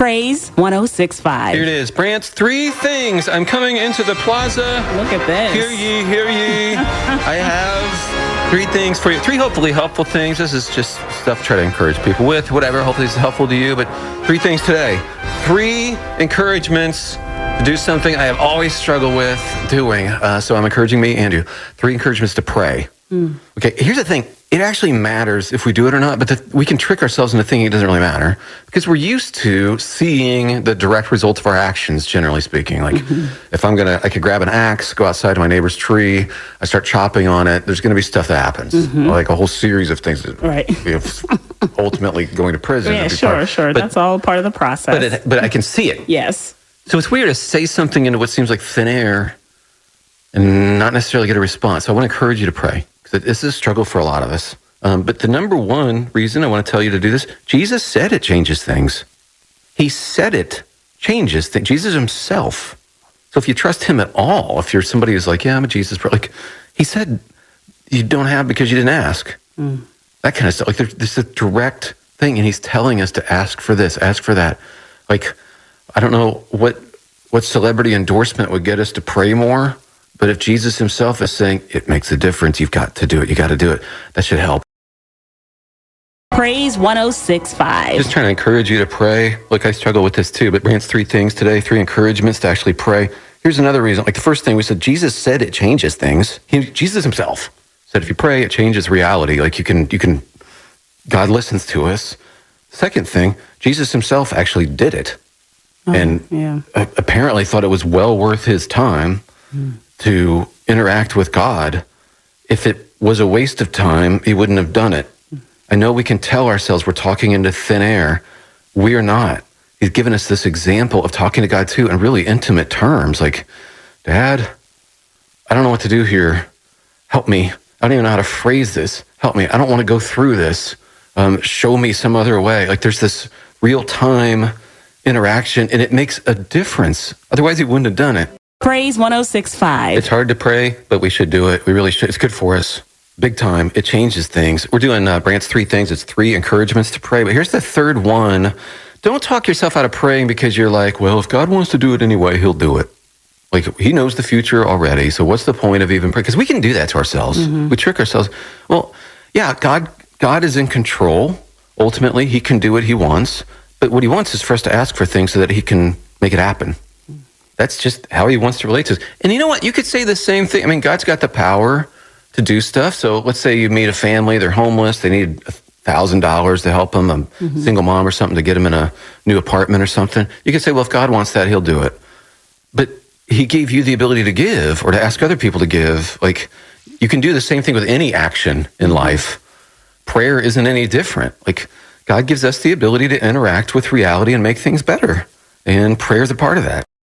Praise 106.5. Here it is. Brant's three things. I'm coming into the plaza. Look at this. Hear ye, hear ye. I have three things for you. Three hopefully helpful things. This is just stuff to try to encourage people with, whatever. Hopefully it's helpful to you. But three things today. Three encouragements to do something I have always struggled with doing. So I'm encouraging me and you. Three encouragements to pray. Okay, here's the thing. It actually matters if we do it or not, but we can trick ourselves into thinking it doesn't really matter because we're used to seeing the direct results of our actions, generally speaking. Like if I could grab an axe, go outside to my neighbor's tree, I start chopping on it, there's going to be stuff that happens. Like a whole series of things that ultimately going to prison. Yeah, sure. But, that's all part of the process. But I can see it. Yes. So it's weird to say something into what seems like thin air and not necessarily get a response. So I want to encourage you to pray. This is a struggle for a lot of us. But the number one reason I want to tell you to do this, Jesus said it changes things. He said it changes things. Jesus himself. So if you trust him at all, if you're somebody who's like, yeah, I'm a Jesus, like he said, you don't have because you didn't ask. That kind of stuff. Like there's a direct thing, and he's telling us to ask for this, ask for that. Like, I don't know what celebrity endorsement would get us to pray more. But if Jesus himself is saying, it makes a difference, you've got to do it, you got to do it, that should help. Praise 106.5. Just trying to encourage you to pray. Look, I struggle with this too, but Brant's three things today, three encouragements to actually pray. Here's another reason. Like the first thing we said, Jesus said it changes things. Jesus himself said if you pray, it changes reality. Like you can, God listens to us. Second thing, Jesus himself actually did it. Apparently thought it was well worth his time to interact with God. If it was a waste of time, he wouldn't have done it. I know we can tell ourselves we're talking into thin air. We are not. He's given us this example of talking to God too in really intimate terms. Like, Dad, I don't know what to do here. Help me. I don't even know how to phrase this. Help me. I don't want to go through this. Show me some other way. Like there's this real-time interaction, and it makes a difference. Otherwise, he wouldn't have done it. Praise 106.5. It's hard to pray, but we should do it. We really should. It's good for us. Big time. It changes things. We're doing Brant's three things. It's three encouragements to pray. But here's the third one. Don't talk yourself out of praying because you're like, well, if God wants to do it anyway, he'll do it. Like he knows the future already. So what's the point of even praying? Because we can do that to ourselves. We trick ourselves. Well, yeah, God is in control. Ultimately, he can do what he wants. But what he wants is for us to ask for things so that he can make it happen. That's just how he wants to relate to us. And you know what? You could say the same thing. I mean, God's got the power to do stuff. So let's say you meet a family, they're homeless, they need $1,000 to help them, a single mom or something to get them in a new apartment or something. You could say, well, if God wants that, he'll do it. But he gave you the ability to give or to ask other people to give. Like you can do the same thing with any action in life. Prayer isn't any different. Like God gives us the ability to interact with reality and make things better. And prayer is a part of that.